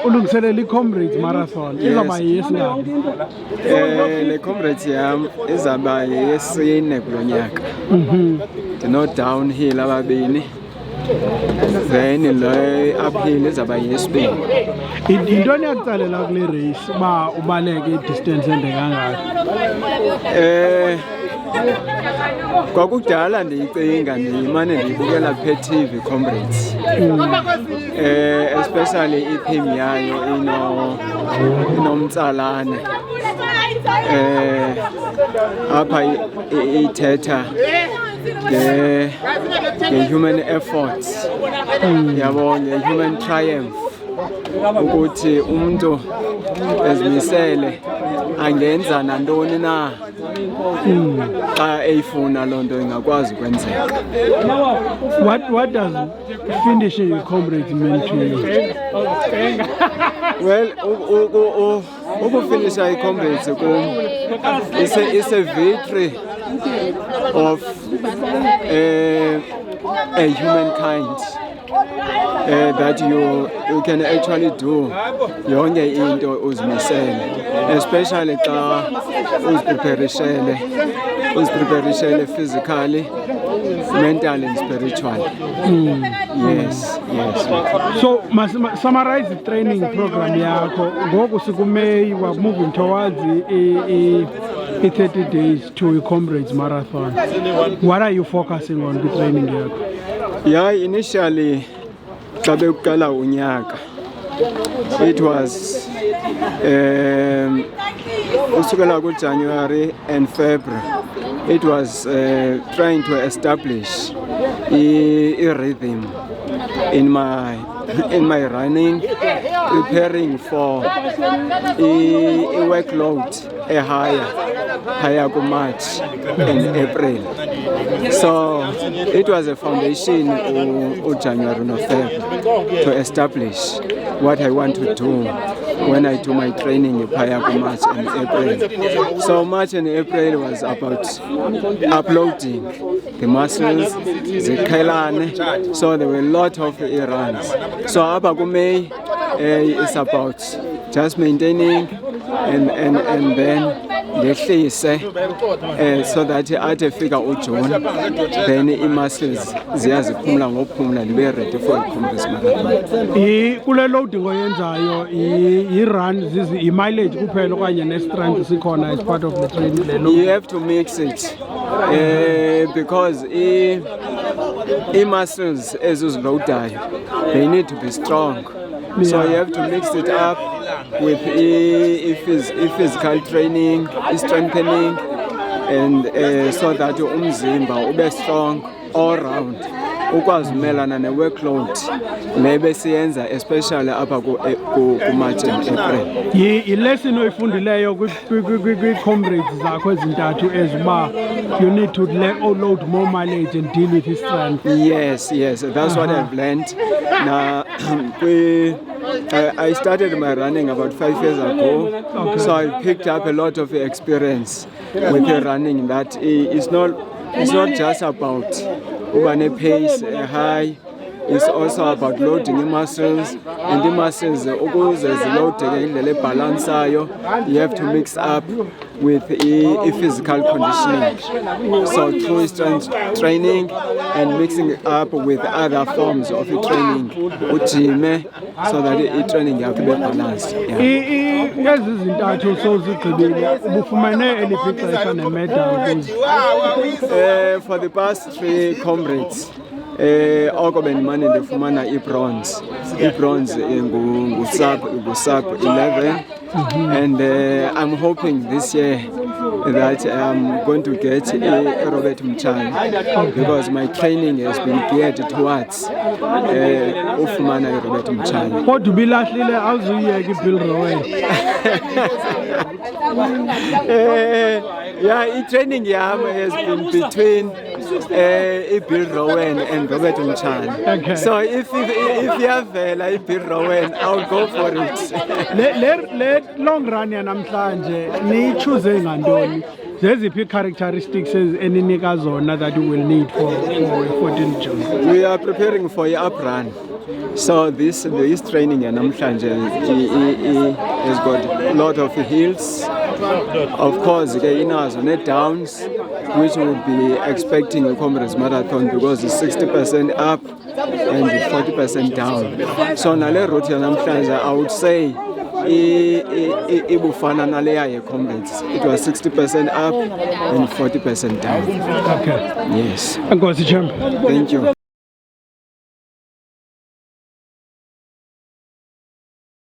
ulungiselela i-Comrades Marathon izaba yesingaphi? Le Comrades yam izaba yesine kulo nyaka. Ndino downhill ababini, then le uphill izaba yesibini. Yintoni yakutsalela kule race uba ubaleke i-distance ende kangaka? Kwakudala ndiyicinga ndimane ndiyibukela pe-TV Comrades. Especially i-theme yayo inomtsalane. Apha ithetha nge-human efforts, yabo, nge-human triumph, ukuthi umuntu ezimisele angenza nantoni na xa eyifuna loo nto ingakwazi ukwenzeka. What does finishing Comrades mean to you? Well, ukufinisha i-Comrades is a victory of a humankind. That you can actually do yonke into uzimisele, especially xa uzipreparishele physically, mentally and spiritually. Yes. So summarize the training program yakho ngoku siku-May, we're moving towards the 30 days to a Comrades Marathon. What are you focusing on the training yakho? Yeah, initially xa bekuqala unyaka, it was usukela ku-January and February, it was trying to establish a rhythm in my running, preparing for a workload higher to March and April. So it was a foundation of January and February to establish what I want to do when I do my training prior to March and April. So March and April was about uploading the muscles, the kailane, so there were a lot of runs. So Abagu May is about just maintaining and then lehlise so that ade fika uJune, then i-muscles ziyaziphumula ngokuphumula libe ready for i-Comrades Marathon. Kule loading oyenzayo i-run i-mileage kuphela okanye ne-strength sikhona as part of the training? You have to mix it because i-muscles eziziloadayo, they need to be strong. So you have to mix it up with physical training, strengthening, and so that umzimba ube strong all round. Ukwazi umelana ne-workload lebe siyenza especially apha ku-March and April. Lesson oyifundileyo kwi-Comrades zakho ezintathu eziba you need to load more mileage and deal with his strength. Yes, that's what I've learned. Now, I started my running about 5 years ago, so I picked up a lot of experience with the running. That it's not just about ubane pace high. It's also about loading the muscles, and the muscles ukuze zilodeke indlela ebalansayo, you have to mix up with a physical conditioning. So through strength training and mixing it up with other forms of training, ujime, so that the training you have to be balanced. Ngezi zintathu sozigqibile ubufumene eliphi ixesha ne-medal? For the past 3 Comrades, oko bendimane ndifumana i-bronze ngu-sub 11, and I'm hoping this year that I'm going to get a Robert Mchana, because my training has been geared towards ufumana Robert Mchana. Kodwa ubilahlile awuzuyeka iBill Rowan. Yeah, training yam has been between Bill Rowan and Robert Mchana. Okay. So if you have Bill Rowan, I'll go for it. Le long run yanamhlanje niyichuze ngantoni zeziphi characteristics eninika zona that you will need for 14 June? We are preparing for a up run. So this training namhlanje has got a lot of hills. Of course, inazo net downs, which we'll be expecting a Comrades Marathon because it's 60% up and 40% down. So nale route namhlanje, I would say ibufana naleya ye Comrades. It was 60% up and 40% down. Okay. Yes. Nkosi Champ. Thank you.